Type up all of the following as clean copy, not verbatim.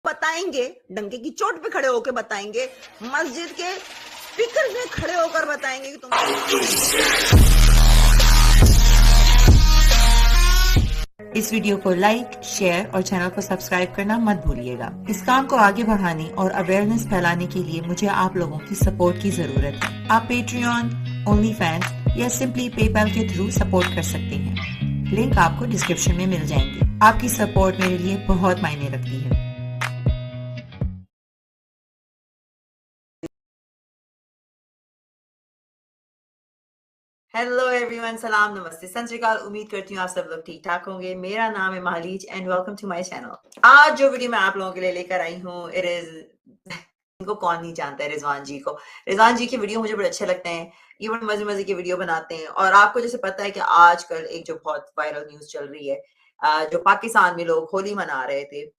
बताएंगे, डंके की चोट पे खड़े होकर बताएंगे, मस्जिद के स्पीकर में खड़े होकर बताएंगे कि तुम इस वीडियो को लाइक, शेयर और चैनल को सब्सक्राइब करना मत भूलिएगा। इस काम को आगे बढ़ाने और अवेयरनेस फैलाने के लिए मुझे आप लोगों की सपोर्ट की जरूरत है। आप पेट्रियन, ओनली फैंस या सिंपली पेपैल के थ्रू सपोर्ट कर सकते हैं। लिंक आपको डिस्क्रिप्शन में मिल जाएंगे। आपकी सपोर्ट मेरे लिए बहुत मायने रखती है। हेलो एवरीवन, सलाम, नमस्ते, सत श्री अकाल। उम्मीद करती हूँ आप सब लोग ठीक ठाक होंगे। मेरा नाम है महालीज and welcome to my channel. आज जो वीडियो मैं आप लोगों के लिए लेकर आई हूँ, इट इज इनको कौन नहीं जानता है, रिजवान जी को। रिजवान जी के वीडियो मुझे बड़े अच्छे लगते हैं। ये बड़े मजे मजे के वीडियो बनाते हैं। और आपको जैसे पता है कि आजकल एक जो बहुत वायरल न्यूज चल रही है, जो पाकिस्तान में लोग होली मना रहे थे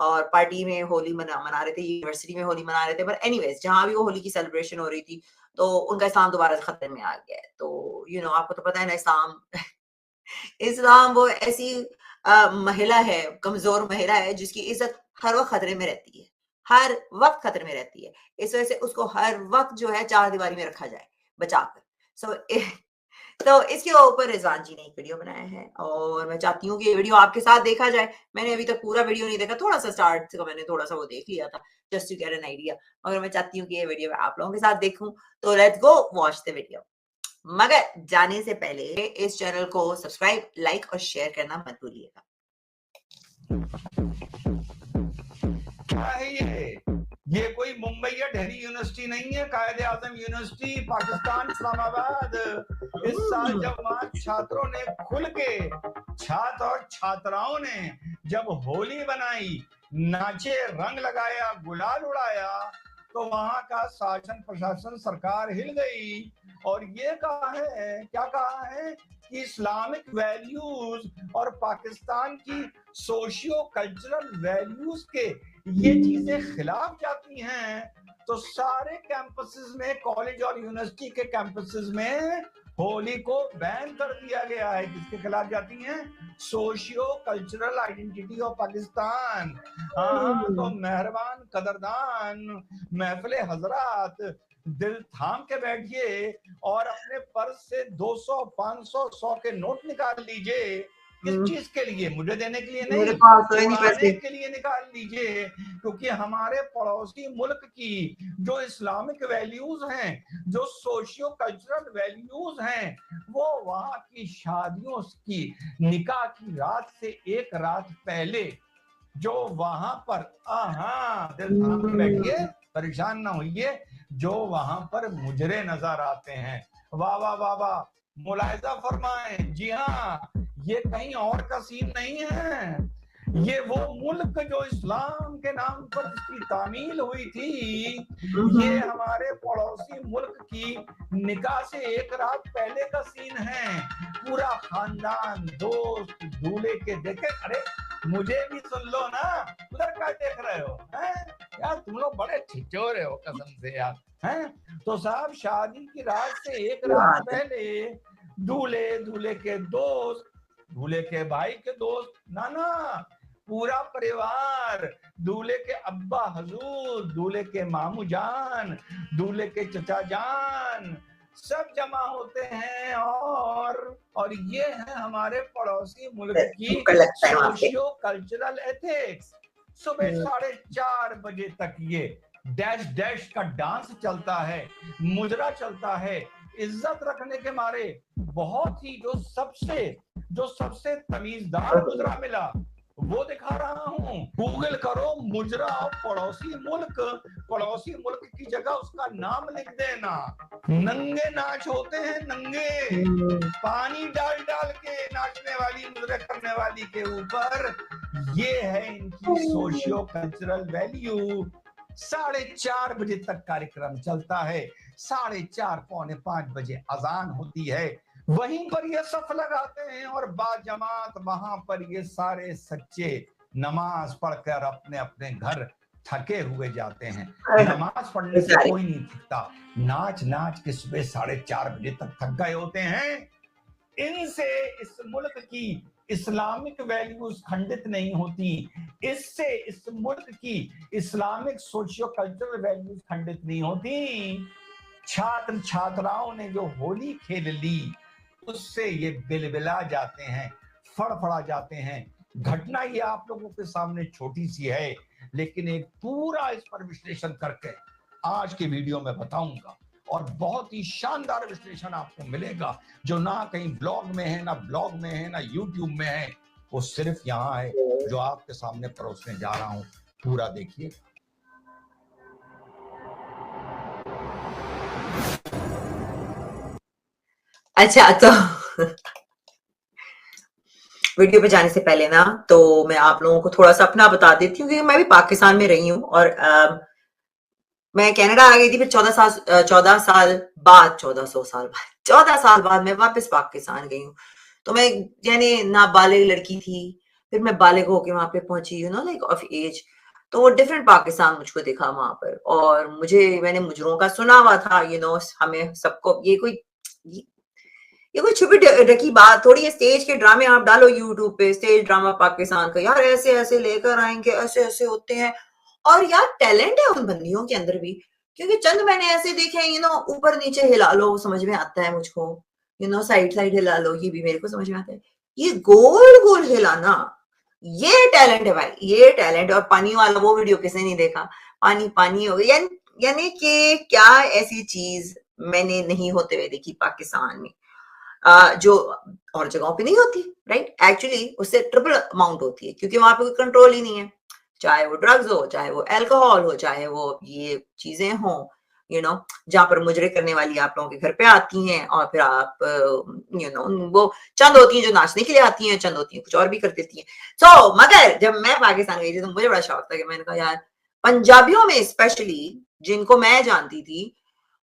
और पार्टी में होली मना रहे थे, यूनिवर्सिटी में होली मना रहे थे, बट एनीवेज जहां भी वो होली की सेलिब्रेशन हो रही थी तो उनका इस्लाम दोबारा से खतरे में आ गया है। तो आपको तो पता है ना, इस्लाम इस्लाम वो ऐसी महिला है, कमजोर महिला है जिसकी इज्जत हर वक्त खतरे में रहती है, हर वक्त खतरे में रहती है। इस वजह से उसको हर वक्त जो है चार दीवारी में रखा जाए बचाकर। सो तो इसके ऊपर रिजवान जी ने एक वीडियो बनाया है और मैं चाहती हूँ कि ये वीडियो आपके साथ देखा जाए। मैंने अभी तक पूरा वीडियो नहीं देखा, थोड़ा सा स्टार्ट का मैंने थोड़ा सा वो देख लिया था, just to get an idea. मगर मैं चाहती हूँ कि ये वीडियो मैं आप लोगों के साथ देखूं। तो let's go watch the video. मगर जाने से पहले इस चैनल को सब्सक्राइब, लाइक और शेयर करना मत भूलिएगा। क्या है ये कोई मुंबई या दिल्ली यूनिवर्सिटी नहीं है, कायदे आजम यूनिवर्सिटी पाकिस्तान इस्लामाबाद। इस साल जब वहाँ छात्रों ने खुल के, छात्र और छात्राओं ने जब होली बनाई, नाचे, रंग लगाया, गुलाल उड़ाया, तो वहाँ का शासन प्रशासन सरकार हिल गई और ये क्या कहा है कि इस्लामिक वैल्यूज और पाकिस्तान की सोशियो कल्चरल वैल्यूज के ये चीजें खिलाफ जाती हैं। तो सारे कैंपसेस में, कॉलेज और यूनिवर्सिटी के कैंपसेस में होली को बैन कर दिया गया है। किसके खिलाफ जाती हैं? Socio cultural identity of Pakistan. हाँ, तो मेहरबान कदरदान महफिले हजरात, दिल थाम के बैठिए और अपने पर्स से 200, 500, 100 के नोट निकाल लीजिए। किस चीज के लिए? मुझे देने के लिए नहीं, उड़ाने के लिए निकाल लीजिए। क्योंकि हमारे पड़ोसी मुल्क की जो इस्लामिक वैल्यूज हैं, जो सोशियो कल्चरल वैल्यूज हैं, वो वहां की शादियों की निकाह की रात से एक रात पहले जो वहां पर, दिल थाम के बैठिए, परेशान ना होइए, जो वहां पर मुजरे नजर आते हैं। वाह वाह वाह वाह, मुलाहिजा फरमाएं। जी हाँ, ये कहीं और का सीन नहीं है। ये वो मुल्क जो इस्लाम के नाम पर जिसकी तामील हुई थी, ये हमारे पड़ोसी मुल्क की निकाह से एक रात पहले का सीन है। पूरा खानदान, दोस्त, दूल्हे के देखे। अरे मुझे भी सुन लो ना, उधर क्या देख रहे हो? हैं यार, तुम लोग बड़े ठिठोरे हो कसम से यार। हैं तो साहब, शादी की रात से एक रात पहले दूल्हे के दोस्त, दूल्हे के भाई के दोस्त, नाना, पूरा परिवार, दूल्हे के अब्बा हजूर, दूल्हे के मामू जान, दूल्हे के चचा जान, सब जमा होते हैं। और ये है हमारे पड़ोसी मुल्क की सोशियो कल्चरल एथिक्स। सुबह 4:30 बजे तक ये डैश डैश का डांस चलता है, मुजरा चलता है। इज्जत रखने के मारे बहुत ही जो सबसे तमीजदार मुजरा मिला वो दिखा रहा हूँ। गूगल करो मुजरा पड़ोसी मुल्क की जगह उसका नाम लिख देना। नंगे नाच होते हैं, नंगे, पानी डाल डाल के नाचने वाली, मुजरे करने वाली के ऊपर। ये है इनकी सोशियो कल्चरल वैल्यू। 4:30 बजे तक कार्यक्रम चलता है, 4:30, 4:45 बजे अजान होती है। वहीं पर ये सफ लगाते हैं और बाजमात वहां पर ये सारे सच्चे नमाज पढ़कर अपने अपने घर थके हुए जाते हैं। नमाज पढ़ने से कोई नहीं थकता, नाच नाच के सुबह 4:30 बजे तक थक गए होते हैं। इनसे इस मुल्क की इस्लामिक वैल्यूज खंडित नहीं होती, इससे इस मुल्क की इस्लामिक सोशियो कल्चरल वैल्यूज खंडित नहीं होती। छात्र छात्राओं ने जो होली खेल ली उससे ये बिलबिला जाते हैं, फड़फड़ा जाते हैं। घटना ये आप लोगों के सामने छोटी सी है, लेकिन एक पूरा इस पर विश्लेषण करके आज के वीडियो में बताऊंगा, और बहुत ही शानदार विश्लेषण आपको मिलेगा जो ना कहीं ब्लॉग में है, ना ब्लॉग में है, ना यूट्यूब में है, वो सिर्फ यहाँ है जो आपके सामने परोसने जा रहा हूं। पूरा देखिए। अच्छा, तो वीडियो पे जाने से पहले ना तो मैं आप लोगों को थोड़ा सा अपना बता देती हूँ, क्योंकि मैं भी पाकिस्तान में रही हूँ और मैं कनाडा आ गई थी, फिर 14 साल बाद मैं वापस पाकिस्तान गई हूँ। तो मैं यानी नाबालिग लड़की थी, फिर मैं बालिग होके वहां पे पहुंची, you know like of age. तो वो डिफरेंट पाकिस्तान मुझको दिखा वहां पर, और मैंने मुजरों का सुना हुआ था, यू नो, हमें सबको ये कोई छुपी ढकी बात थोड़ी है। स्टेज के ड्रामे आप डालो यूट्यूब पे, स्टेज ड्रामा पाकिस्तान का, यार ऐसे ऐसे लेकर आएंगे, ऐसे ऐसे होते हैं। और यार टैलेंट है उन बंदियों के अंदर भी, क्योंकि चंद मैंने ऐसे देखे हैं, यू नो, ऊपर नीचे हिला लो समझ में आता है मुझको, यू नो, साइड साइड हिला लो, ये भी मेरे को समझ में आता है। ये गोल गोल हिलाना, ये टैलेंट है भाई, ये टैलेंट। और पानी वाला वो वीडियो किसने नहीं देखा, पानी पानी हो गया, यानी कि क्या ऐसी चीज मैंने नहीं होते हुए देखी पाकिस्तान में, जो और जगहों पे नहीं होती, राइट। एक्चुअली उससे ट्रिपल अमाउंट होती है, क्योंकि वहां पे कोई कंट्रोल ही नहीं है, चाहे वो ड्रग्स हो, चाहे वो अल्कोहल हो, चाहे वो ये चीजें हो, यू नो, जहां पर मुजरे करने वाली आप लोगों के घर पे आती हैं, और फिर आप, यू नो, वो चंद होती हैं जो नाचने के लिए आती हैं, चंद होती हैं कुछ और भी कर देती हैं। सो मगर जब मैं पाकिस्तान गई थी तो मुझे बड़ा शौक था कि मैंने कहा यार, पंजाबियों में स्पेशली, जिनको मैं जानती थी,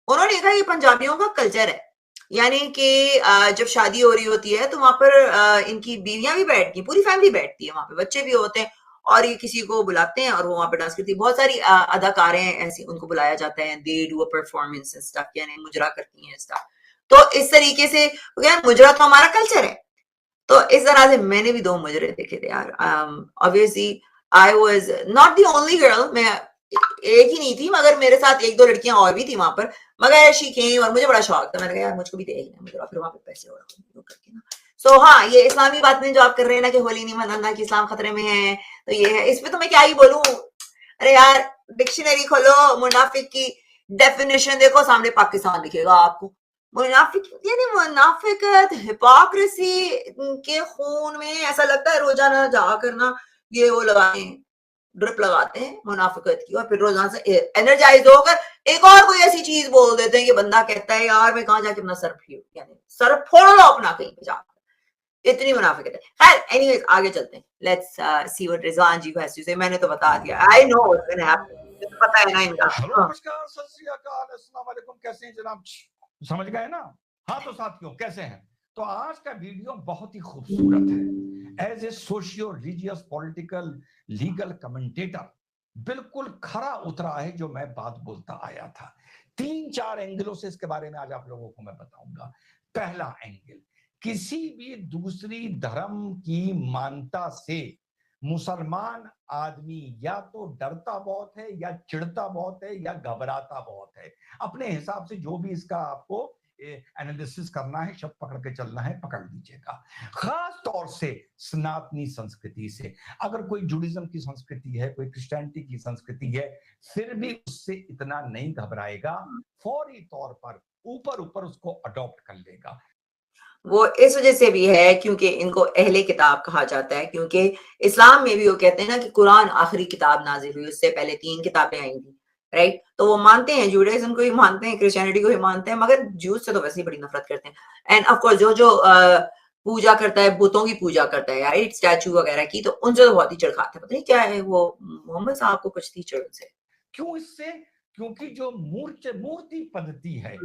उन्होंने कहा ये पंजाबियों का कल्चर है। यानी कि जब शादी हो रही होती है तो वहां पर इनकी बीवियां भी बैठती हैं, पूरी फैमिली बैठती है वहां पे, बच्चे भी होते हैं, और ये किसी को बुलाते हैं और वो वहां पे डांस करती है। बहुत सारी अदाकारें ऐसी, उनको बुलाया जाता है, they do a performance and stuff, यानी मुजरा करती हैं स्टफ। तो इस तरीके से यार मुजरा तो हमारा कल्चर है। तो इस तरह से मैंने भी 2 मुजरे देखे थे यार। Obviously I was not the only girl, मैं एक ही नहीं थी, मगर मेरे साथ 1-2 लड़कियां और भी थी वहां पर, मगर शी केम और मुझे बड़ा शौक था। मैंने कहा यार मुझको भी देखना है, मुझे फिर वहां पे पैसे हो रहा करके ना। सो हाँ, ये इस्लामी बात में जो आप कर रहे हैं ना कि होली नहीं मनाना, कि इस्लाम खतरे में है, तो ये है, इसमें तो मैं क्या ही बोलूं। अरे यार, डिक्शनरी खोलो, मुनाफिक की डेफिनेशन देखो, सामने पाकिस्तान दिखेगा आपको। मुनाफिक यानी मुनाफिकत, हिपोक्रेसी के खून में, ऐसा लगता है रोजाना जा करना ये वो लगाए, ड्रिप लगाते हैं मुनाफिकत की, और फिर रोजाना से एनर्जाइज होकर एक और कोई ऐसी चीज बोल देते हैं कि बंदा कहता है यार मैं कहां जाके अपना सर फोड़, यानी सर फोड़ लो अपना कहीं पे जाकर, इतनी मुनाफिकत है। खैर एनीवेज आगे चलते हैं, let's see what Rizwan ji has to say. मैंने तो बता दिया, I know what's gonna happen, पता है ना इनका। हेलो, नमस्कार, सत श्री अकाल, अस्सलाम वालेकुम, कैसे हैं जनाब? समझ गए ना? हाँ तो साथियों, कैसे हैं? तो आज का वीडियो बहुत ही खूबसूरत है। As a socio religious political legal commentator बिल्कुल खरा उतरा है जो मैं बात बोलता आया था। 3-4 एंगलों से इसके बारे में आज आप लोगों को मैं बताऊंगा। पहला एंगल, किसी भी दूसरी धर्म की मान्यता से मुसलमान आदमी या तो डरता बहुत है, या चिढ़ता बहुत है, या घबराता बहुत है। अपने हिसाब से जो भी इसका आपको एनालिसिस करना है, शब्द पकड़ के चलना है, पकड़ लीजिएगा। खास तौर से सनातनी संस्कृति से, अगर कोई जुडिज्म की संस्कृति है, कोई क्रिश्चियनिटी की संस्कृति है, फिर भी उससे इतना नहीं घबराएगा, फौरी तौर पर ऊपर ऊपर उसको अडॉप्ट कर लेगा। वो इस वजह से भी है क्योंकि इनको अहले किताब कहा जाता है, क्योंकि इस्लाम में भी वो कहते हैं ना कि कुरान आखिरी किताब नाजिल हुई, उससे पहले 3 किताबें आई थी, राइट। तो वो मानते हैं, जुडाइज्म को भी मानते हैं, क्रिश्चियनिटी को भी मानते हैं, मगर ज्यूज से तो वैसे ही बड़ी नफरत करते हैं। एंड ऑफ कोर्स जो जो पूजा करता है, बुतों की पूजा करता है, राइट, स्टैचू वगैरह की, तो उनसे तो बहुत ही चिढ़ खाते हैं। पता नहीं क्या है वो, मोहम्मद साहब को कुछ थी चिढ़ से। क्यों इससे? क्योंकि जो मूर्ति पद्धति है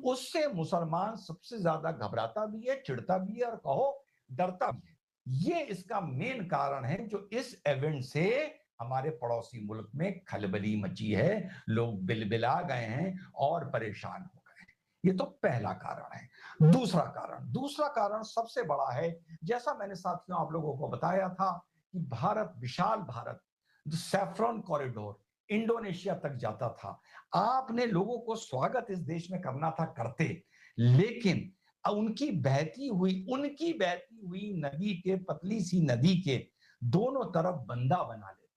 उससे मुसलमान सबसे ज्यादा घबराता भी है, चिढ़ता भी है, और कहो डरता भी है। ये इसका मेन कारण है जो इस इवेंट से हमारे पड़ोसी मुल्क में खलबली मची है, लोग बिलबिला गए हैं और परेशान हो गए। ये तो पहला कारण है। दूसरा कारण सबसे बड़ा है, जैसा मैंने साथियों आप लोगों को बताया था कि विशाल भारत, जो सैफ्रॉन कॉरिडोर इंडोनेशिया तक जाता था। आपने लोगों को स्वागत इस देश में करना था, करते, लेकिन उनकी बहती हुई नदी के, पतली सी नदी के दोनों तरफ बंदा बना लेते,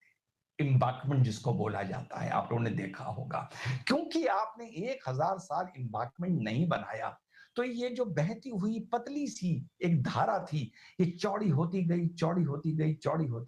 एम्बार्कमेंट जिसको बोला जाता है, आप लोगों ने देखा होगा। क्योंकि आपने 1000 साल एम्बार्कमेंट नहीं बनाया, तो ये जो बहती हुई पतली सी एक धारा थी, ये चौड़ी होती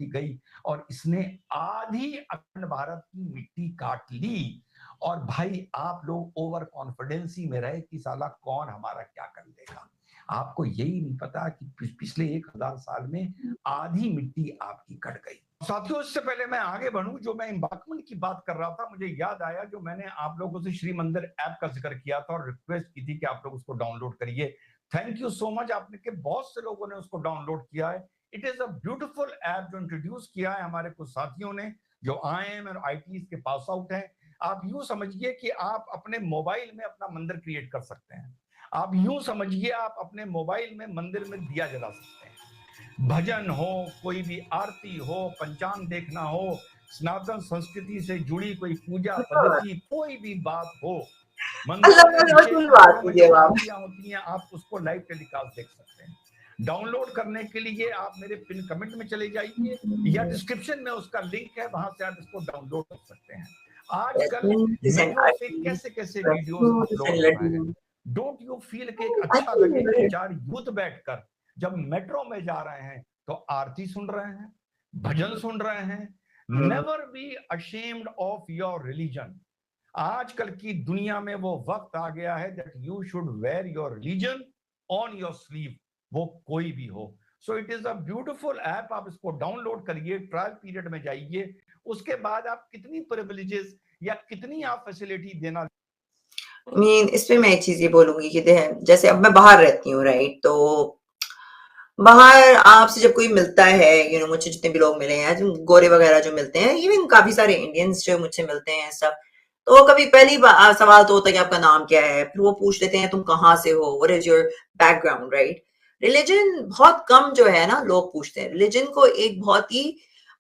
गई और इसने आधी अखंड भारत की मिट्टी काट ली। और भाई आप लोग ओवर कॉन्फिडेंसी में रहे कि साला कौन हमारा क्या कर लेगा। आपको यही नहीं पता कि पिछले 1000 साल में आधी मिट्टी आपकी कट गई। साथियों, इससे पहले मैं आगे बढ़ूं, जो मैं एम्बार्कमेंट की बात कर रहा था, मुझे याद आया जो मैंने आप लोगों से श्री मंदिर ऐप का जिक्र किया था और रिक्वेस्ट की थी कि आप लोग उसको डाउनलोड करिए। थैंक यू सो मच, आपने के बहुत से लोगों ने उसको डाउनलोड किया है। It is a beautiful app जो इंट्रोड्यूस किया है हमारे कुछ साथियों ने जो IIM और ITs के पास आउट हैं। आप यूं समझिए कि आप अपने मोबाइल में अपना मंदिर क्रिएट कर सकते हैं। आप यूं समझिए आप अपने मोबाइल में मंदिर में दिया जला सकते हैं। भजन हो, कोई भी आरती हो, पंचांग देखना हो, सनातन संस्कृति से जुड़ी कोई पूजा पद्धति, कोई भी बात हो, मंदिर में विशेष मंदिरों में जो आरतियां होती हैं, आप उसको लाइव टेलीकास्ट देख सकते हैं। डाउनलोड करने के लिए आप मेरे पिन कमेंट में चले जाइए या डिस्क्रिप्शन में उसका लिंक है, वहां से आप इसको डाउनलोड कर सकते हैं। आजकल मेट्रो से कैसे वीडियोस अपलोड हो रहे हैं। डोंट यू फील कि अच्छा लगे कि 4 यूथ बैठकर जब मेट्रो में जा रहे हैं तो आरती सुन रहे हैं, भजन सुन रहे हैं। Never be ashamed of your religion. आजकल की दुनिया में वो वक्त आ गया है that you should wear your religion on your sleeve, वो कोई भी हो। So it is a beautiful app, आप इसको डाउनलोड करिए, ट्रायल पीरियड में जाइए, उसके बाद आप कितनी प्रिविलेजेस या कितनी आप फैसिलिटी देना। इस पे मैं एक चीज ये बोलूंगी कि जैसे अब मैं बाहर रहती हूँ, राइट, तो बाहर आपसे जब कोई मिलता है, मुझे जितने भी लोग मिले हैं, गोरे वगैरह जो मिलते हैं, इवन काफी सारे इंडियंस जो मुझसे मिलते हैं सब, तो कभी पहली सवाल तो होता है कि आपका नाम क्या है, फिर वो पूछ लेते हैं तुम कहाँ से हो, what is your background, right. Religion बहुत कम जो है ना लोग पूछते हैं। रिलीजन को एक बहुत ही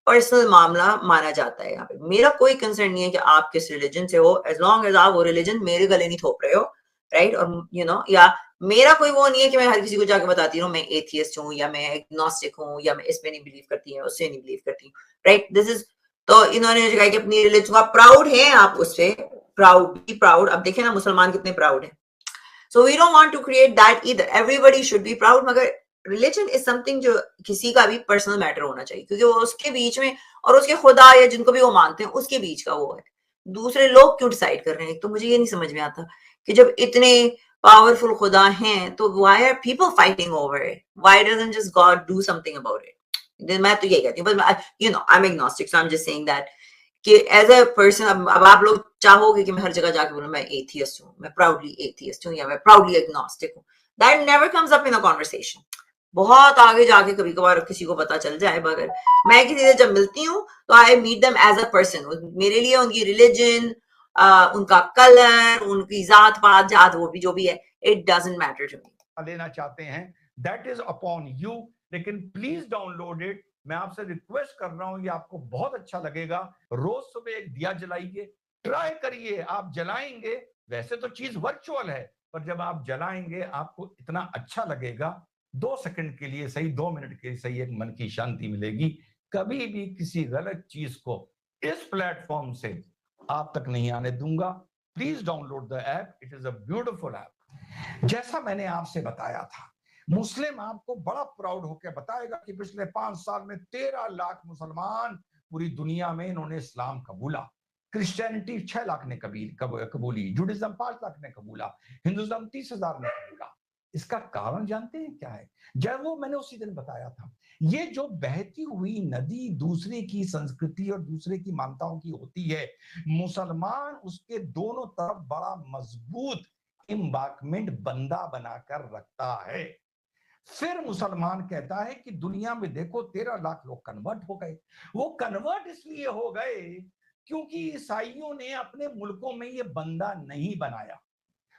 पर्सनल मामला माना जाता है। यहाँ पे मेरा कोई कंसर्न नहीं है कि आप किस रिलीजन से हो, एज लॉन्ग एज आप वो रिलीजन मेरे गले नहीं थोप रहे हो, राइट। और या मेरा कोई वो नहीं है कि मैं हर किसी को जाके बताती हूँ मैं एथियस्ट हूँ या मैं एग्नोस्टिक हूँ या मैं इसमें नहीं बिलीव करती हूँ, उससे नहीं बिलीव करती हूँ, राइट। दिस इज, तो इन्होंने कहा कि अपनी रिलीजन को आप प्राउड हैं, आप उस पे प्राउड। अब देखें ना मुसलमान कितने प्राउड हैं। So we don't want to create that either, everybody should be proud, मगर रिलीजन इज समथिंग जो किसी का भी पर्सनल मैटर होना चाहिए, क्योंकि वो उसके बीच में और उसके खुदा या जिनको भी वो मानते हैं उसके बीच का वो है। दूसरे लोग क्यों डिसाइड कर रहे हैं? तो मुझे ये नहीं समझ में आता कि जब इतने पावरफुल खुदा हैं तो why are people fighting over it? Why doesn't just God do something about it? मैं तो यही कहती हूँ, बस I'm agnostic, so I'm just saying that कि एज ए पर्सन अब आप लोग चाहोगे कि मैं हर जगह जाके बोलूं मैं एथियस्ट हूँ, मैं प्राउडली एथियस्ट हूँ या मैं प्राउडली एग्नोस्टिक हूँ। That never comes up in a conversation. बहुत आगे जाके कभी कभार किसी को पता चल जाए, मगर मैं किसी से जब मिलती हूँ तो I meet them as a person. मेरे लिए उनकी रिलीजन, उनका कलर, उनकी जात पात जात वो भी जो भी है, it doesn't matter to me. लेना चाहते हैं दैट इज अपॉन यू, लेकिन प्लीज डाउनलोड इट। मैं आपसे रिक्वेस्ट कर रहा हूं, ये आपको बहुत अच्छा लगेगा। रोज सुबह एक दिया जलाइए, ट्राई करिए। आप जलाएंगे, वैसे तो चीज वर्चुअल है, पर जब आप जलाएंगे आपको इतना अच्छा लगेगा। 2 सेकंड के लिए सही, 2 मिनट के लिए सही, एक मन की शांति मिलेगी। कभी भी किसी गलत चीज को इस प्लेटफॉर्म से आप तक नहीं आने दूंगा। Please download the app, it is a beautiful app. जैसा मैंने आपसे बताया था, मुस्लिम आपको बड़ा प्राउड होकर बताएगा कि पिछले 5 साल में 13 लाख मुसलमान पूरी दुनिया में इन्होंने इस्लाम कबूला। क्रिश्चियनिटी 6 लाख ने कबूली, जुडिज्म 5 लाख ने कबूला, हिंदुज्म 30,000 ने कबूला। इसका कारण जानते हैं क्या है? जब वो मैंने उसी दिन बताया था, ये जो बहती हुई नदी दूसरे की संस्कृति और दूसरे की मान्यताओं की होती है, मुसलमान उसके दोनों तरफ बड़ा मजबूत एम्बार्कमेंट बंदा बनाकर रखता है। फिर मुसलमान कहता है कि दुनिया में देखो 13 लाख लोग कन्वर्ट हो गए। वो कन्वर्ट इसलिए हो गए क्योंकि ईसाइयों ने अपने मुल्कों में ये बंदा नहीं बनाया।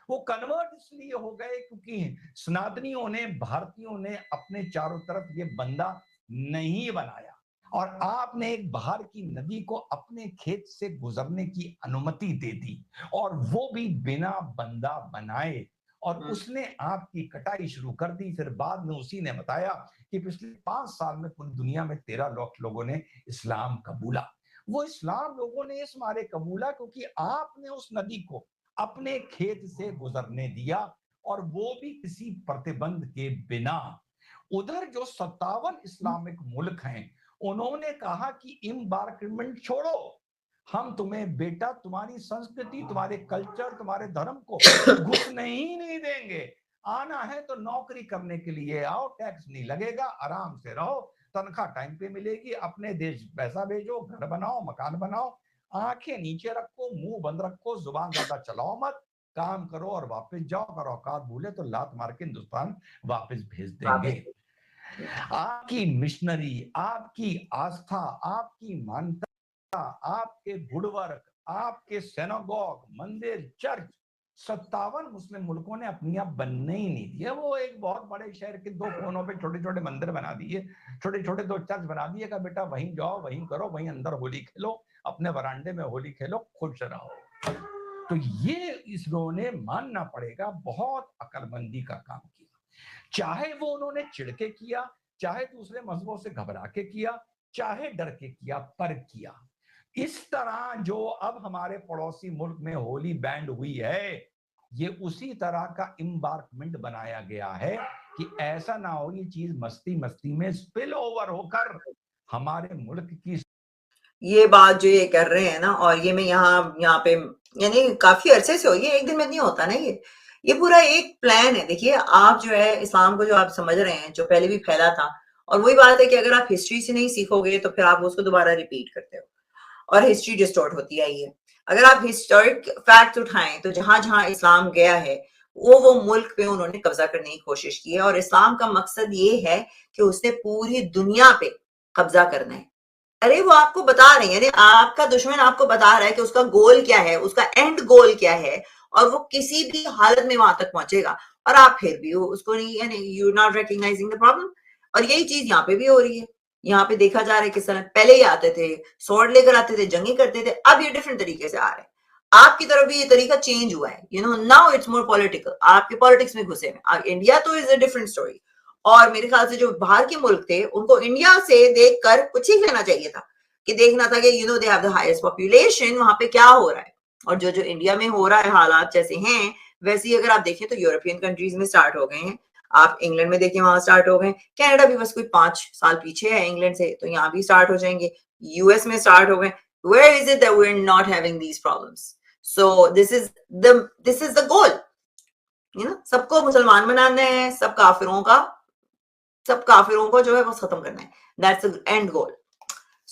वो कन्वर्ट इसलिए हो गए क्योंकि सनातनियों ने, भारतीयों ने अपने चारों तरफ ये बंदा नहीं बनाया, और आपने एक बाहर की नदी को अपने खेत से गुजरने की अनुमति दे दी, और वो भी बिना बंदा बनाए, और उसने आपकी कटाई शुरू कर दी। फिर बाद में उसी ने बताया कि पिछले 5 साल में पूरी दुनिया में 13 लाख लोगों ने इस्लाम कबूला। वो इस्लाम लोगों ने इस मारे कबूला क्योंकि आपने उस नदी को अपने खेत से गुजरने दिया, और वो भी किसी प्रतिबंध के बिना। उधर जो 57 इस्लामिक मुल्क हैं, उन्होंने कहा कि इम्बार्कमेंट छोड़ो, हम तुम्हें बेटा तुम्हारी संस्कृति, तुम्हारे कल्चर, तुम्हारे धर्म को घुसने ही नहीं देंगे। आना है तो नौकरी करने के लिए आओ, टैक्स नहीं लगेगा, आराम से रहो, तनख्वाह टाइम पे मिलेगी, अपने देश पैसा भेजो, घर बनाओ, मकान बनाओ, आंखें नीचे रखो, मुंह बंद रखो, जुबान ज्यादा चलाओ मत, काम करो और वापस जाओ। अगर औकात भूले तो लात मार के हिंदुस्तान वापस भेज देंगे। आपकी मिशनरी, आपकी आस्था, आपकी मान्यता, आपके गुडवर्क, आपके सेनागोग, मंदिर, चर्च 57 मुस्लिम मुल्कों ने अपनी आप बनने ही नहीं दिया। वो एक बहुत बड़े शहर के 2 कोनों पे छोटे छोटे मंदिर बना दिए, छोटे छोटे 2 चर्च बना दिए का बेटा वहीं जाओ, वहीं करो, वहीं अंदर होली खेलो, अपने वरांडे में होली खेलो, खुश रहो। तो ये इसने मानना पड़ेगा बहुत अकलमंदी का काम किया। चाहे वो उन्होंने चिढ़के किया, चाहे दूसरे मजहबों से घबरा के किया, चाहे डर के किया, पर किया। इस तरह जो अब हमारे पड़ोसी मुल्क में होली बैंड हुई है, ये उसी तरह का इम्बार्कमेंट बनाया गया है कि ऐसा ना हो ये चीज मस्ती मस्ती में स्पिल ओवर होकर हमारे मुल्क की। ये बात जो ये कर रहे हैं ना, और ये मैं यहाँ पे यानी काफी अरसे से हो, ये एक दिन में नहीं होता ना, ये पूरा एक प्लान है। देखिए, आप जो है इस्लाम को जो आप समझ रहे हैं, जो पहले भी फैला था, और वही बात है कि अगर आप हिस्ट्री से नहीं सीखोगे तो फिर आप उसको दोबारा रिपीट करते हो, और हिस्ट्री डिस्टॉर्ट होती आई है। अगर आप हिस्टोरिक फैक्ट उठाएं तो जहां जहां इस्लाम गया है, वो मुल्क पे उन्होंने कब्जा करने की कोशिश की है, और इस्लाम का मकसद ये है कि उसने पूरी दुनिया पे कब्जा करना है। अरे वो आपको बता रहे हैं, यानी आपका दुश्मन आपको बता रहा है कि उसका गोल क्या है, उसका एंड गोल क्या है, और वो किसी भी हालत में वहां तक पहुंचेगा, और आप फिर भी उसको नहीं, यानी you not recognising the problem. और यही चीज यहाँ पे भी हो रही है। यहाँ पे देखा जा रहा है किस तरह पहले ही आते थे, स्वॉर्ड लेकर आते थे, जंगी करते थे, अब ये डिफरेंट तरीके से आ रहे हैं। आपकी तरफ भी ये तरीका चेंज हुआ है, you know, now it's more political, आपके पॉलिटिक्स में घुसे हैं। इंडिया तो इज अ डिफरेंट स्टोरी, और मेरे ख्याल से जो बाहर के मुल्क थे उनको इंडिया से देखकर कुछ सीख लेना चाहिए था, कि देखना था कि you know they have the highest population, वहां पे क्या हो रहा है। और जो जो इंडिया में हो रहा है, हालात जैसे हैं वैसे ही अगर आप देखें तो यूरोपियन कंट्रीज में स्टार्ट हो गए हैं। आप इंग्लैंड में देखिए, वहां स्टार्ट हो गए। कनाडा भी बस कोई 5 साल पीछे है इंग्लैंड से, तो यहाँ भी स्टार्ट हो जाएंगे। यूएस में स्टार्ट हो गए। Where is it that we are not having these problems? So this is the goal, you know, सबको मुसलमान बनाना है, सब काफिरों को जो है वो खत्म करना है। That's the end goal.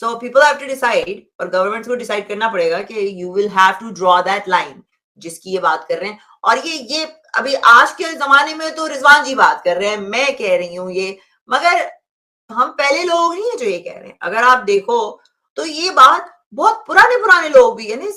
So people have to decide, और गवर्नमेंट को डिसाइड करना पड़ेगा कि you will have to draw that line जिसकी ये बात कर रहे हैं। और ये अभी आज के जमाने में तो रिजवान जी बात कर रहे हैं, मैं कह रही हूँ ये, मगर हम पहले लोग नहीं है जो ये कह रहे हैं। अगर आप देखो तो ये बात बहुत पुराने पुराने लोग भी, यानी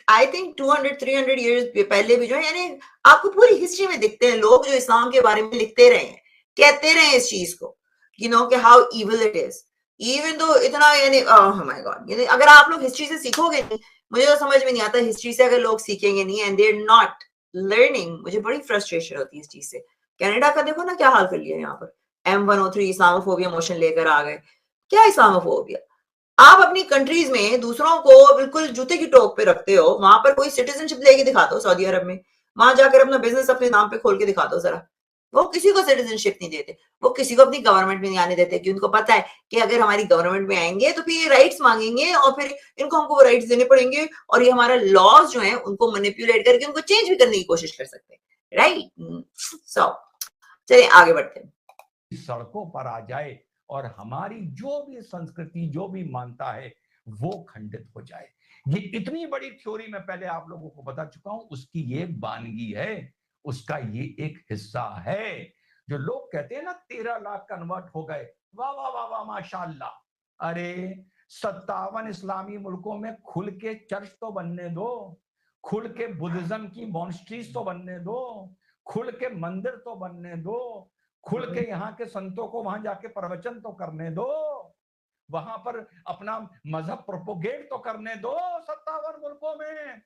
आई थिंक 200-300 ईयर्स पहले भी जो है, यानी आपको पूरी हिस्ट्री में दिखते हैं लोग जो इस्लाम के बारे में लिखते रहे हैं, कहते रहे इस चीज को, यू नो, कि how evil it is, even though इतना, यानी ओह माय गॉड। यानी अगर आप लोग हिस्ट्री से सीखोगे नहीं, मुझे तो समझ में नहीं आता हिस्ट्री से अगर लोग सीखेंगे नहीं, and they are not learning, मुझे बड़ी फ्रस्ट्रेशन होती है इस चीज से। कनाडा का देखो ना क्या हाल कर लिया यहाँ पर, M103 इस्लामोफोबिया मोशन लेकर आ गए। क्या इस्लामोफोबिया? आप अपनी कंट्रीज में दूसरों को बिल्कुल जूते की टोक पे रखते हो, वहां पर कोई सिटीजनशिप लेके दिखा दो सऊदी अरब में, वहां जाकर अपना बिजनेस अपने नाम पे खोल के दिखा दो जरा। वो किसी को सिटीजनशिप नहीं देते, वो किसी को अपनी गवर्नमेंट में नहीं आने देते, क्योंकि उनको पता है कि अगर हमारी गवर्नमेंट में आएंगे तो फिर ये राइट्स मांगेंगे, और फिर इनको हमको वो राइट्स देने पड़ेंगे, और ये हमारा लॉज जो है उनको मैनिपुलेट करके उनको चेंज भी करने की कोशिश कर सकते हैं, राइट? सो चलिए आगे बढ़ते हैं। सड़कों पर आ जाए और हमारी जो भी संस्कृति, जो भी मानता है, वो खंडित हो जाए। ये इतनी बड़ी थ्योरी मैं पहले आप लोगों को बता चुका हूं, उसकी ये बानगी है, उसका ये एक हिस्सा है। जो लोग कहते हैं ना 13 लाख कन्वर्ट हो गए, वाह वाह वाह वाह माशाल्लाह। अरे 57 इस्लामी मुल्कों में खुल के चर्च तो बनने दो, खुल के बुद्धिज्म की मॉन्स्ट्रीज तो बनने दो, खुल के मंदिर तो बनने दो, खुल के यहाँ के संतों को वहां जाके प्रवचन तो करने दो, वहां पर अपना मजहब प्रोपोगेट तो करने दो 57 मुल्कों में।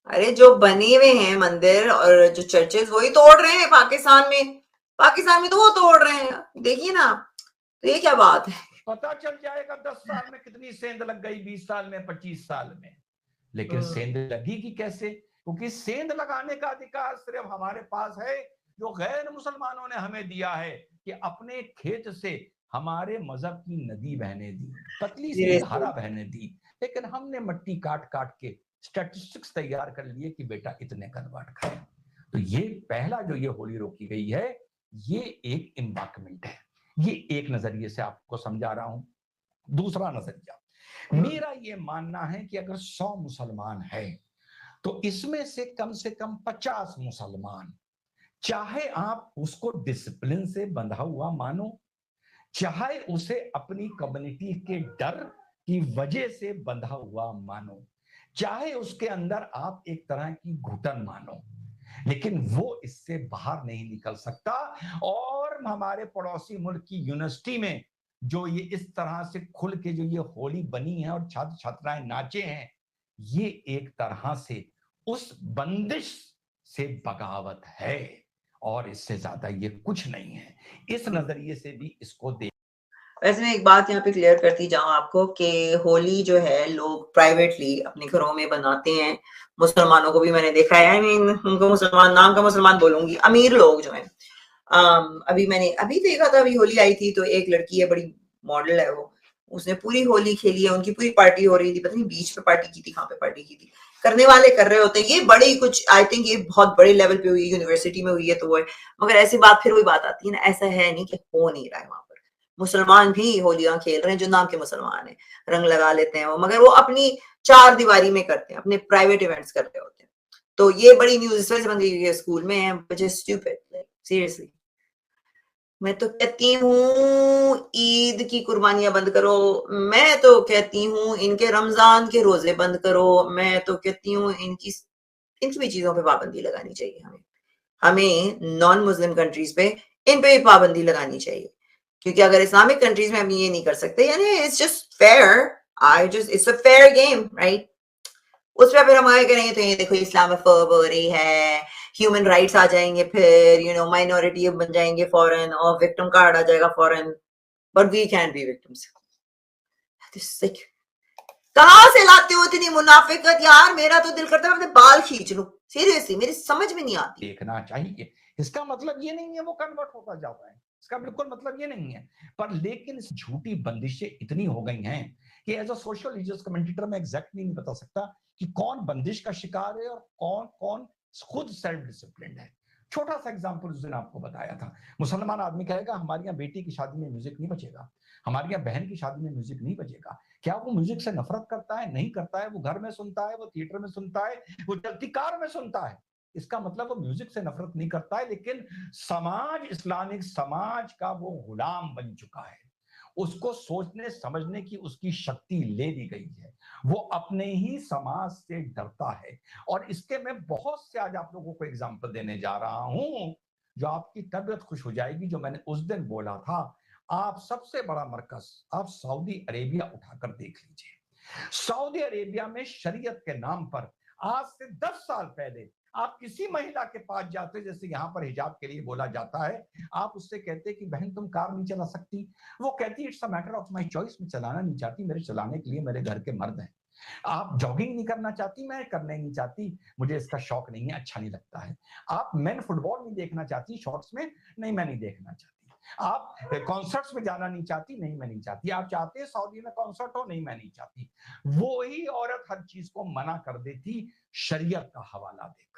अरे जो बने हुए हैं मंदिर और जो चर्चेस वही तोड़ रहे हैं पाकिस्तान में तो वो तोड़ रहे हैं, देखिए ना। तो ये क्या बात है? पता चल जाएगा 10 साल में कितनी सेंध लग गई, 20 साल में, 25 साल में। लेकिन सेंध लगेगी कैसे? क्योंकि सेंध लगाने का अधिकार सिर्फ हमारे पास है जो गैर मुसलमानों ने हमें दिया है, कि अपने खेत से हमारे मजहब की नदी बहने दी, पतली सी धारा बहने दी, लेकिन हमने मट्टी काट काट के स्टैटिस्टिक्स तैयार कर लिए कि बेटा इतने कन्वर्ट खाए। तो ये पहला जो ये होली रोकी गई है, ये एक इम्बाकमेंट है। ये एक नजरिए से आपको समझा रहा हूं। दूसरा नजरिया, मेरा ये मानना है कि अगर 100 मुसलमान है तो इसमें से कम 50 मुसलमान, चाहे आप उसको डिसिप्लिन से बंधा हुआ मानो, चाहे उसे अपनी कम्युनिटी के डर की वजह से बंधा हुआ मानो, चाहे उसके अंदर आप एक तरह की घुटन मानो, लेकिन वो इससे बाहर नहीं निकल सकता। और हमारे पड़ोसी मुल्क की यूनिवर्सिटी में जो ये इस तरह से खुल के जो ये होली बनी है और छात्र छात्राएं नाचे हैं, ये एक तरह से उस बंदिश से बगावत है, और इससे ज्यादा ये कुछ नहीं है। इस नजरिए से भी इसको देख। वैसे मैं एक बात यहाँ पे क्लियर करती जाऊँ आपको कि होली जो है लोग प्राइवेटली अपने घरों में बनाते हैं। मुसलमानों को भी मैंने देखा है, आई मीन उनको मुसलमान, नाम का मुसलमान बोलूंगी, अमीर लोग जो हैं। अभी देखा था, अभी होली आई थी तो एक लड़की है, बड़ी मॉडल है वो, उसने पूरी होली खेली है, उनकी पूरी पार्टी हो रही थी, पता नहीं बीच पे पार्टी की थी, कहाँ पे पार्टी की थी, करने वाले कर रहे होते हैं। ये बड़ी कुछ, आई थिंक ये बहुत बड़े लेवल पे हुई, यूनिवर्सिटी में हुई है तो वो है। मगर ऐसी बात, फिर वही बात आती है ना, ऐसा है नहीं कि हो नहीं रहा है वहां पर। मुसलमान भी होलियां खेल रहे हैं, जो नाम के मुसलमान है, रंग लगा लेते हैं वो, मगर वो अपनी 4 दीवारी में करते हैं, अपने प्राइवेट इवेंट्स कर रहे होते हैं। तो ये बड़ी न्यूज इस वजह से बन गई है स्कूल में है, which is stupid, like, seriously। मैं तो कहती हूँ ईद की कुर्बानियां बंद करो, मैं तो कहती हूँ इनके रमजान के रोजे बंद करो, मैं तो कहती हूँ इनकी भी चीजों पे पाबंदी लगानी चाहिए। हमें नॉन मुस्लिम कंट्रीज पे इन पे भी पाबंदी लगानी चाहिए, क्योंकि अगर इस्लामिक कंट्रीज में हम ये नहीं कर सकते, यानी it's just fair, it's a fair game, right. उस पर फिर हम आगे करेंगे तो ये देखो इस्लामोफोब हो रही है, ह्यूमन राइट्स आ जाएंगे, फिर माइनॉरिटी बन जाएंगे फॉरेन, और विक्टिम कार्ड आ जाएगा foreign, but we can be victims. कहां से लाते हो इतनी मुनाफिकत यार? मेरा तो दिल करता है अपने बाल खींच लूं, सीरियसली, मेरी समझ में नहीं आती। देखना चाहिए, इसका मतलब ये नहीं है वो कन्वर्ट होता जा रहा है, इसका बिल्कुल मतलब ये नहीं है। पर लेकिन इस झूठी बंदिशें इतनी हो गई हैं कि as a social religious commentator मैं एग्जैक्टली नहीं बता सकता कि कौन बंदिश का शिकार है और कौन कौन खुद सेल्फ डिसिप्लिन है। छोटा सा एग्जांपल उस दिन आपको बताया था, मुसलमान आदमी कहेगा हमारी यहाँ बेटी की शादी में म्यूजिक नहीं बजेगा, हमारी यहाँ बहन की शादी में म्यूजिक नहीं बजेगा। क्या वो म्यूजिक से नफरत करता है? नहीं करता है। वो घर में सुनता है, वो थिएटर में सुनता है, वो चलती कार में सुनता है। इसका मतलब वो म्यूजिक से नफरत नहीं करता है, लेकिन समाज, इस्लामिक समाज का वो गुलाम बन चुका है। उसको सोचने समझने की उसकी शक्ति ले दी गई है, वो अपने ही समाज से डरता है। और इसके मैं बहुत से आज आप लोगों को एग्जाम्पल देने जा रहा हूं जो आपकी तबीयत खुश हो जाएगी। जो मैंने उस दिन बोला था, आप सबसे बड़ा मरकज आप सऊदी अरेबिया उठाकर देख लीजिए। सऊदी अरेबिया में शरीयत के नाम पर आज से 10 साल पहले आप किसी महिला के पास जाते, जैसे यहाँ पर हिजाब के लिए बोला जाता है, आप उससे कहते कि बहन तुम कार नहीं चला सकती, वो कहती it's a matter of my choice, मैं चलाना नहीं चाहती, मेरे चलाने के लिए मेरे घर के मर्द हैं। आप जॉगिंग नहीं करना चाहती, मैं करने नहीं चाहती, मुझे इसका शौक नहीं है, अच्छा नहीं लगता है। आप मेन फुटबॉल नहीं देखना चाहती शॉर्ट्स में, नहीं मैं नहीं देखना चाहती। आप कॉन्सर्ट्स में जाना नहीं चाहती, नहीं मैं नहीं चाहती। आप चाहते हैं सऊदी में कॉन्सर्ट हो, नहीं मैं नहीं चाहती। वो ही औरत हर चीज को मना कर देती शरीयत का हवाला देकर।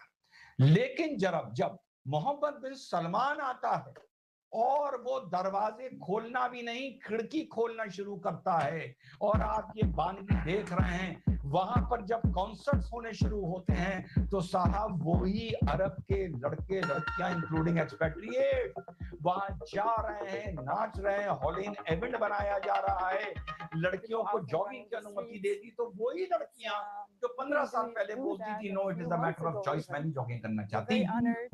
लेकिन जब मोहम्मद बिन सलमान आता है और वो दरवाजे खोलना भी नहीं, खिड़की खोलना शुरू करता है, और आप ये बानगी देख रहे हैं, वहां पर जब कॉन्सर्ट्स होने शुरू होते हैं तो साहब वही अरब के लड़के लड़कियां इंक्लूडिंग एक्सपेट्रिएट वहां जा रहे हैं, नाच रहे हैं, हॉलिन इवेंट बनाया जा रहा है, लड़कियों को जॉगिंग की अनुमति दे दी, तो वही लड़कियां जो 15 साल पहले बोलती थी no it is a matter of choice, मैं नहीं जॉगिंग करना चाहती,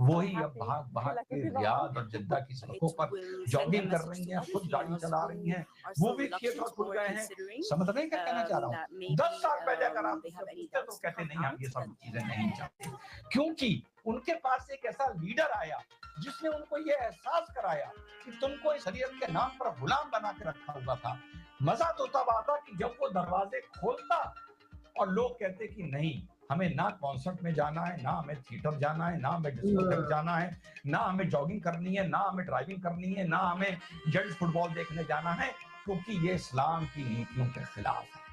वही अब भाग भाग के रियाद और जिद्दा की सड़कों पर जॉगिंग कर रही हैं, खुद गाड़ी चला रही हैं, वो भी थिएटर खुल गए हैं। समझ रहे हैं क्या कहना चाह रहा हूँ? 10 साल पहले अगर आप पूछते तो कहते नहीं, आप ये सब चीजें नहीं चाहते, क्योंकि उनके पास एक ऐसा लीडर आया जिसने उनको ये एहसास कराया कि तुमको इस शरीयत के नाम पर गुलाम बना के रखा हुआ था। मजा तो तब आता कि जब वो दरवाजे खोलता और लोग कहते कि नहीं, हमें ना कॉन्सर्ट में जाना है, ना हमें थिएटर जाना है, ना हमें डिस्कोथेक जाना है, ना हमें जॉगिंग करनी है, ना हमें ड्राइविंग करनी है, ना हमें जेंट्स फुटबॉल देखने जाना है, क्योंकि ये इस्लाम की नीतियों के खिलाफ है।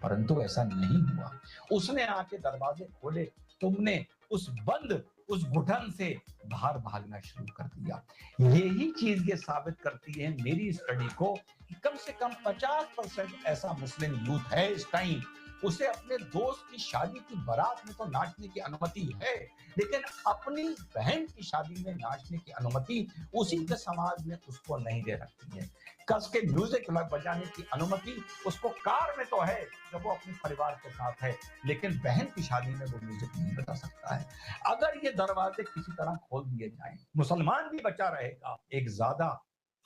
परंतु ऐसा नहीं हुआ। उसने आके दरवाजे खोले, तुमने उस घुटन से बाहर भागना शुरू कर दिया। यही चीज ये साबित करती है मेरी स्टडी को कि कम से कम 50% ऐसा मुस्लिम यूथ है इस टाइम, उसे अपने दोस्त की शादी की बारात में तो नाचने की अनुमति है, लेकिन अपनी बहन की शादी में नाचने की अनुमति उसी के समाज में उसको नहीं दे रखती है। कस के म्यूजिक बजाने की अनुमति उसको कार में तो है जब वो अपने परिवार के साथ है, लेकिन बहन की शादी में वो म्यूजिक नहीं बजा सकता है। अगर ये दरवाजे किसी तरह खोल दिए जाएं, मुसलमान भी बचा रहेगा, एक ज्यादा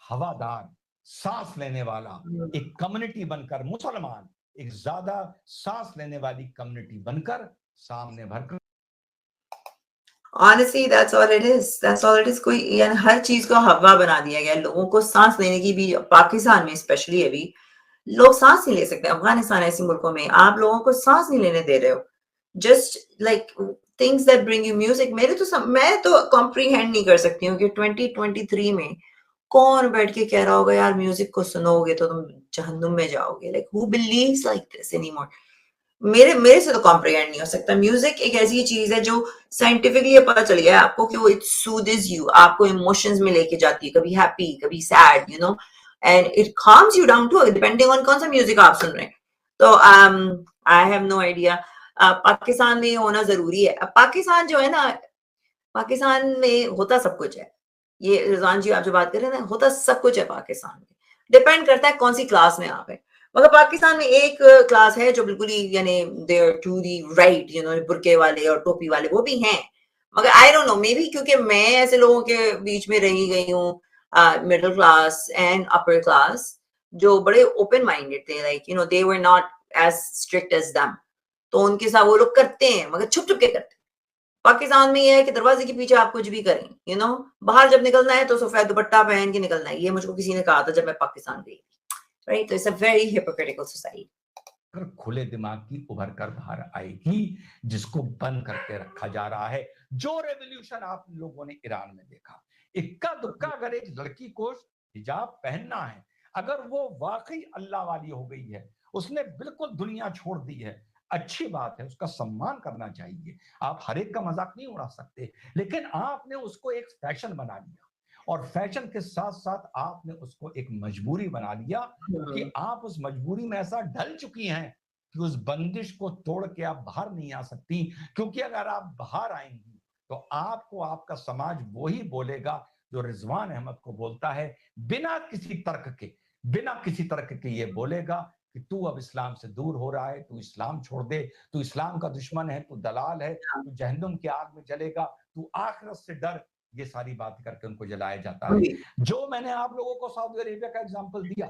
हवादार, सांस लेने वाला एक कम्युनिटी बनकर, मुसलमान एक ज्यादा सांस लेने वाली कम्युनिटी बनकर सामने भरकर। Honestly, that's all it is. That's all it is. कोई यानी हर चीज को हवा बना दिया गया, लोगों को सांस लेने की भी, पाकिस्तान में स्पेशली अभी लोग सांस नहीं ले सकते। अफगानिस्तान ऐसे मुल्कों में आप लोगों को सांस नहीं लेने दे रहे हो। Just like things that bring you music, मैं तो कॉम्प्रीहेंड नहीं कर सकती हूँ कि 2023 में कौन बैठ के कह रहा होगा यार म्यूजिक को सुनोगे तो तुम जहन्नुम में जाओगे। Like who believes like this anymore? मेरे से तो कॉम्प्रीहेंड नहीं हो सकता। म्यूजिक एक ऐसी चीज है जो साइंटिफिकली ये पता चल गया है आपको कि वो इट सूदिस यू, आपको इमोशंस में लेके जाती है, कभी हैप्पी कभी sad, you know, and it calms you down too depending on कौन सा म्यूजिक आप सुन रहे हैं। तो I have no idea. Pakistan में होना जरूरी है। अब पाकिस्तान जो है ना, पाकिस्तान में होता सब कुछ है। ये रिजवान जी आप जो बात कर रहे हैं ना, होता सब कुछ है पाकिस्तान में। डिपेंड करता है कौन सी क्लास में आप है। मगर पाकिस्तान में एक क्लास है जो बिल्कुल ही यानी they are to the right, you know, बुरके वाले और टोपी वाले वो भी हैं। मगर I don't know, maybe क्योंकि मैं ऐसे लोगों के बीच में रही गई हूँ, middle class and upper class, जो बड़े ओपन माइंडेड थे, like you know they were not as strict as them, तो उनके साथ वो लोग करते हैं मगर छुप छुप के करते हैं। पाकिस्तान में ये है कि दरवाजे के पीछे आप कुछ भी करें, यू नो, बाहर जब निकलना है तो सफेद दुपट्टा पहन के निकलना है। ये मुझको किसी ने कहा था जब मैं पाकिस्तान गई, राइट? तो it's a very hypocritical society. खुले दिमाग की उभर कर बाहर आएगी, जिसको बंद करके रखा जा रहा है। जो रेवोल्यूशन आप लोगों ने ईरान में देखा, इक्का दुक्का अगर एक लड़की को हिजाब पहनना है, अगर वो वाकई अल्लाह वाली हो गई है, उसने बिल्कुल दुनिया छोड़ दी है, अच्छी बात है, उसका सम्मान करना चाहिए। आप हर एक का मजाक नहीं उड़ा सकते, लेकिन आपने उसको एक फैशन बना लिया, और फैशन के साथ साथ आपने उसको एक मजबूरी बना लिया कि आप उस मजबूरी में ऐसा ढल चुकी हैं कि उस बंदिश को तोड़ के आप बाहर नहीं आ सकती। क्योंकि अगर आप बाहर आएंगी तो आपको आपका समाज वही बोलेगा जो रिजवान अहमद को बोलता है, बिना किसी तर्क के ये बोलेगा कि तू अब इस्लाम से दूर हो रहा है, तू इस्लाम छोड़ दे, तू इस्लाम का दुश्मन है, तू दलाल है, तू जहन्नुम की आग में जलेगा, तू आखिरत से डर। ये सारी बात करके उनको जलाया जाता है। जो मैंने आप लोगों को सऊदी अरेबिया का एग्जांपल दिया,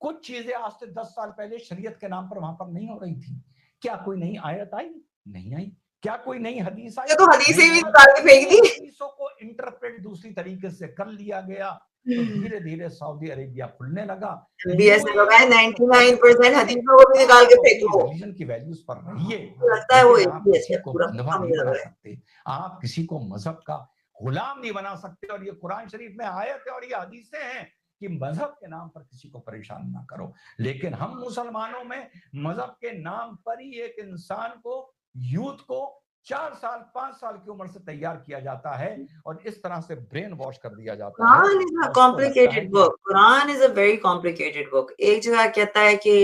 कुछ चीजें आज से 10 साल पहले शरीयत के नाम पर वहां पर नहीं हो रही थी। क्या कोई नई आयत आई? नहीं आई। क्या कोई नई हदीस आई? तो हदीसें भी निकाल के फेंक दी। हदीसों को इंटरप्रेट दूसरी तरीके से कर लिया गया, तो धीरे धीरे सऊदी अरेबिया खुलने लगा। 99% हदीसों को भी निकाल के फेंक दो। रिलीजन की वैल्यूज पर रहिए, लगता है वो आप किसी को बंधवा नहीं बना सकते, आप किसी को मजहब का गुलाम नहीं बना सकते। और ये कुरान शरीफ में आयत है और ये हदीसें हैं कि मजहब के नाम पर किसी को परेशान ना करो। लेकिन हम मुसलमानों में मजहब के नाम पर ही एक इंसान को, यूथ को 4 साल 5 साल की उम्र से तैयार किया जाता है और इस तरह से ब्रेन वॉश कर दिया जाता है। Quran is a complicated book. Quran is a very complicated book. एक जगह कहता है कि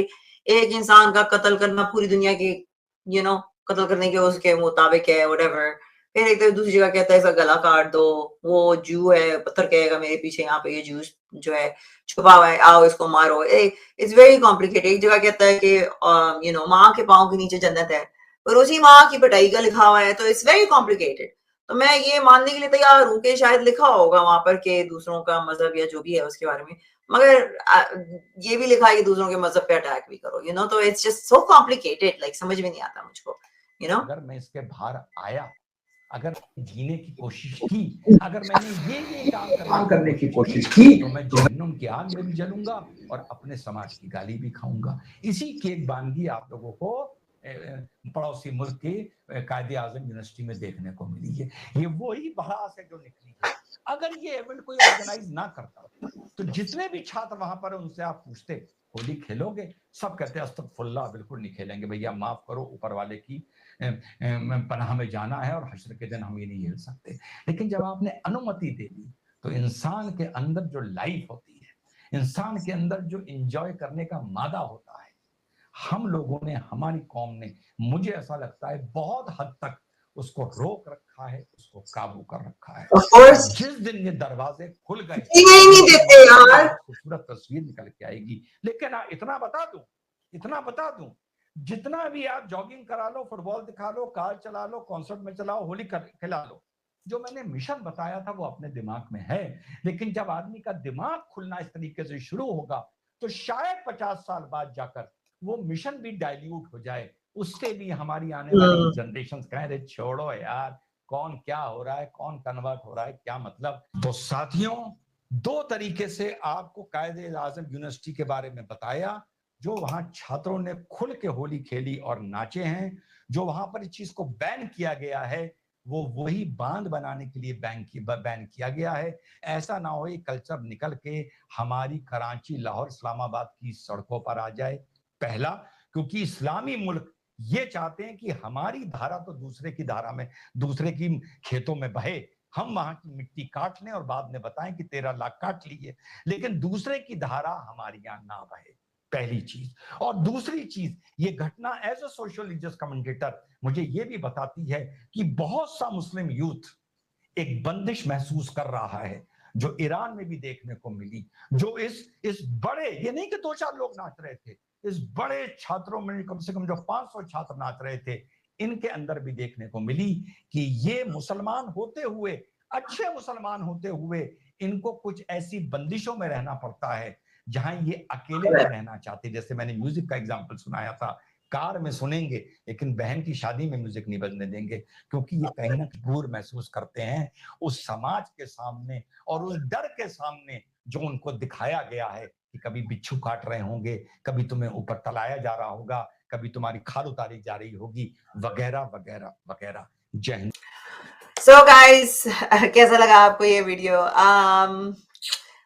एक इंसान का कत्ल करना पूरी दुनिया के, यू नो, कत्ल करने के उसके मुताबिक है, व्हाटएवर। फिर एक दूसरी जगह कहता है इसका गला काट दो, वो जू है, पत्थर कहेगा मेरे पीछे यहाँ पे ये जूस जो है छुपा हुआ है, आओ इसको मारो। It's very complicated. एक जगह कहता है कि यू नो माँ के पाँव के नीचे जन्नत है, और उसी माँ की पिटाई का लिखा हुआ है, तो इट्स वेरी कॉम्प्लिकेटेड। तो मैं ये मानने के लिए तैयार हूँ कि शायद लिखा होगा वहां पर कि दूसरों का मजहब या जो भी है उसके बारे में, मगर ये भी लिखा है कि दूसरों के मजहब पे अटैक भी करो, यू नो, तो it's just so complicated, like समझ में नहीं आता मुझको, यू नो। अगर मैं इसके बाहर आया, अगर जीने की कोशिश की, अगर मैंने ये काम करने की कोशिश की, तो मैं जहन्नुम की आग में भी जलूंगा और अपने समाज की गाली भी खाऊंगा। इसी की एक बानगी आप लोगों को पड़ोसी मुल्क के कायदे आजम यूनिवर्सिटी में देखने को मिली है। ये वही भड़ास है जो निकली है। अगर ये इवेंट कोई ऑर्गेनाइज ना करता तो जितने भी छात्र वहां पर उनसे आप पूछते होली खेलोगे, सब कहते अस्तगफुरुल्लाह, बिल्कुल नहीं खेलेंगे भैया, माफ करो, ऊपर वाले की पनाह में जाना है और हश्र के दिन हम ये नहीं हिल सकते। लेकिन जब आपने अनुमति दे दी तो इंसान के अंदर जो लाइफ होती है, इंसान के अंदर जो एंजॉय करने का मादा होता है, हम लोगों ने, हमारी कौम ने, मुझे ऐसा लगता है बहुत हद तक उसको रोक रखा है, उसको काबू कर रखा है। Of course, जिस दिन ये दरवाजे खुल गए, नहीं देते यार। खूबसूरत तस्वीर निकल के आएगी। लेकिन इतना बता दूं, जितना भी आप जॉगिंग करा लो, फुटबॉल दिखा लो, कार चला लो, कॉन्सर्ट में चलाओ, होली खिला लो, जो मैंने मिशन बताया था वो अपने दिमाग में है। लेकिन जब आदमी का दिमाग खुलना इस तरीके से शुरू होगा तो शायद 50 साल बाद जाकर वो मिशन भी डाइल्यूट हो जाए। उसके लिए हमारी आने वाली जनरेशन कह रहे छोड़ो यार, कौन क्या हो रहा है, कौन कन्वर्ट हो रहा है, क्या मतलब। तो साथियों, दो तरीके से आपको कायदे आजम यूनिवर्सिटी के बारे में बताया, जो वहां छात्रों ने खुल के होली खेली और नाचे हैं। जो वहां पर इस चीज को बैन किया गया है, वो वही बांध बनाने के लिए बैन किया गया है। ऐसा ना हो ये कल्चर निकल के हमारी कराची, लाहौर, इस्लामाबाद की सड़कों पर आ जाए। पहला, क्योंकि इस्लामी मुल्क ये चाहते हैं कि हमारी धारा तो दूसरे की धारा में, दूसरे की खेतों में बहे, हम वहां की मिट्टी काट लें और बाद में बताएं कि 13 लाख काट लिए, लेकिन दूसरे की धारा हमारी यहां ना बहे, पहली चीज। और दूसरी चीज, ये घटना as a social religious commentator मुझे ये भी बताती है कि बहुत सा मुस्लिम यूथ एक बंदिश महसूस कर रहा है, जो ईरान में भी देखने को मिली, जो इस बड़े, ये नहीं कि 2-4 लोग नाच रहे थे, इस बड़े छात्रों में कम से कम जो 500 छात्र नाच रहे थे, इनके अंदर भी देखने को मिली कि ये मुसलमान होते हुए, अच्छे मुसलमान होते हुए, इनको कुछ ऐसी बंदिशों में रहना पड़ता है जहां ये अकेले नहीं रहना चाहते। जैसे मैंने म्यूजिक का एग्जाम्पल सुनाया था, कार में सुनेंगे लेकिन बहन की शादी में म्यूजिक नहीं बजने देंगे, क्योंकि ये कहीं ना कहीं दूर महसूस करते हैं उस समाज के सामने और उस डर के सामने जो उनको दिखाया गया है कि कभी बिच्छू काट रहे होंगे, कभी तुम्हें ऊपर तलाया जा रहा होगा, कभी तुम्हारी खाल उतारी जा रही होगी, वगैरह वगैरह वगैरह। जय हिंद। सो गाइस, कैसा लगा आपको ये वीडियो?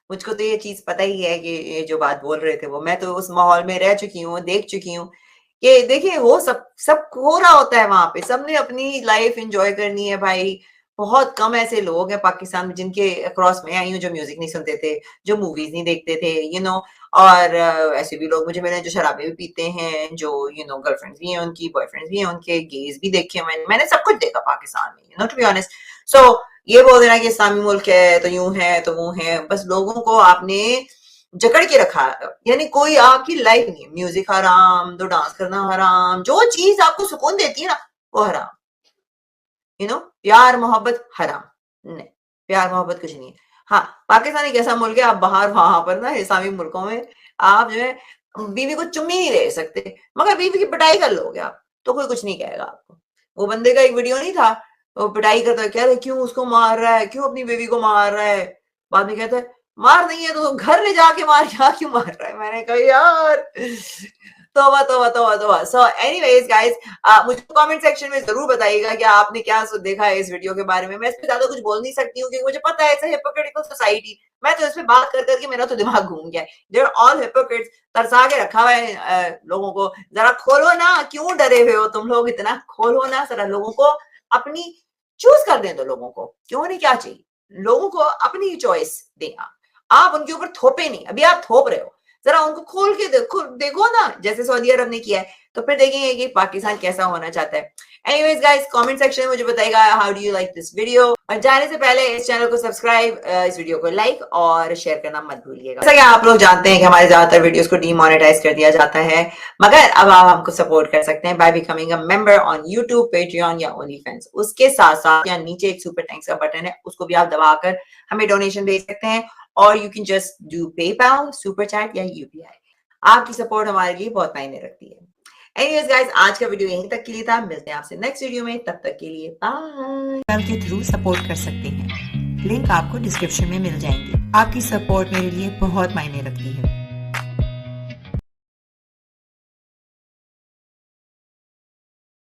मुझको तो ये चीज पता ही है कि ये जो बात बोल रहे थे वो, मैं तो उस माहौल में रह चुकी हूँ, देख चुकी हूँ कि देखिए हो सब हो रहा होता है वहां पे। सबने अपनी लाइफ एंजॉय करनी है भाई। बहुत कम ऐसे लोग हैं पाकिस्तान में जिनके अक्रॉस में आई हूँ जो म्यूजिक नहीं सुनते थे, जो मूवीज नहीं देखते थे, यू नो। और ऐसे भी लोग मुझे मिले जो शराबे भी पीते हैं, जो यू नो गर्लफ्रेंड्स भी हैं उनकी, बॉयफ्रेंड्स भी हैं उनके, गेज भी देखे मैंने सब कुछ देखा पाकिस्तान में, you know, to be honest. So ये बोल देना कि इस्लामी मुल्क है तो यूं है तो वो है, बस लोगों को आपने जकड़ के रखा, यानी कोई आपकी लाइफ नहीं है। म्यूजिक हराम, तो डांस करना हराम, जो चीज आपको सुकून देती है ना वो हराम, यू नो। प्यार मोहब्बत हराम नहीं, प्यार मोहब्बत कुछ नहीं है। हाँ, पाकिस्तान एक ऐसा मुल्क है, आप बाहर वहां पर ना इस्लामी मुल्कों में आप जो है बीवी को चुम्मी नहीं दे सकते, मगर बीवी की पिटाई कर लोगे आप तो कोई कुछ नहीं कहेगा आपको। वो बंदे का एक वीडियो नहीं था, वो पिटाई करता है, कह रहे क्यों उसको मार रहा है, क्यों अपनी बेबी को मार रहा है, बाद में कहता है मार नहीं है तो घर ले जाके मार, यहाँ क्यों मार रहा है। मैंने कहा यार तौबा तौबा तौबा तौबा। सो एनीवेज गाइस, मुझे कमेंट सेक्शन में जरूर बताइएगा कि आपने क्या देखा है इस वीडियो के बारे में। मैं इस पे ज्यादा कुछ बोल नहीं सकती हूँ क्योंकि मुझे पता है इट्स अ हिपोक्रेटिकल सोसाइटी। मैं तो इस पे बात कर करके मेरा तो दिमाग घूम गया है। दे आर ऑल हिपोक्रेट्स, तरसा के रखा हुआ है लोगों को। जरा खोलो ना, क्यों डरे हुए हो तुम लोग इतना, खोलो ना जरा, लोगों को अपनी चूज कर दें। तो लोगों को क्यों नहीं, क्या चाहिए, लोगों को अपनी चॉइस दें। आप उनके ऊपर थोपे नहीं, अभी आप थोप रहे हो। जरा उनको खोल के देखो ना, जैसे सऊदी अरब ने किया है, तो फिर देखेंगे कि पाकिस्तान कैसा होना चाहता है। एनीवेज गाइस, कमेंट सेक्शन में मुझे बताइएगा how do you like this video, और जाने से पहले इस चैनल को सब्सक्राइब, इस वीडियो को लाइक और शेयर करना मत भूलिएगा। जैसा कि आप लोग जानते हैं कि हमारे ज्यादातर वीडियोस को डीमोनेटाइज कर दिया जाता है, मगर अब आप हमको सपोर्ट कर सकते हैं by becoming a member on YouTube, Patreon या ओनलीफैंस। उसके साथ साथ यहाँ नीचे एक सुपर थैंक्स का बटन है, उसको भी आप दबाकर हमें डोनेशन भेज सकते हैं, और you can just do PayPal, super chat या यूपीआई। आपकी सपोर्ट हमारे लिए बहुत मायने रखती है। एनीवेज गाइस, आज का वीडियो यहीं तक के लिए था। मिलते हैं आपसे नेक्स्ट वीडियो में, तब तक के लिए बाय। के थ्रू सपोर्ट कर सकते हैं, लिंक आपको डिस्क्रिप्शन में मिल जाएंगे। आपकी सपोर्ट मेरे लिए बहुत मायने रखती है।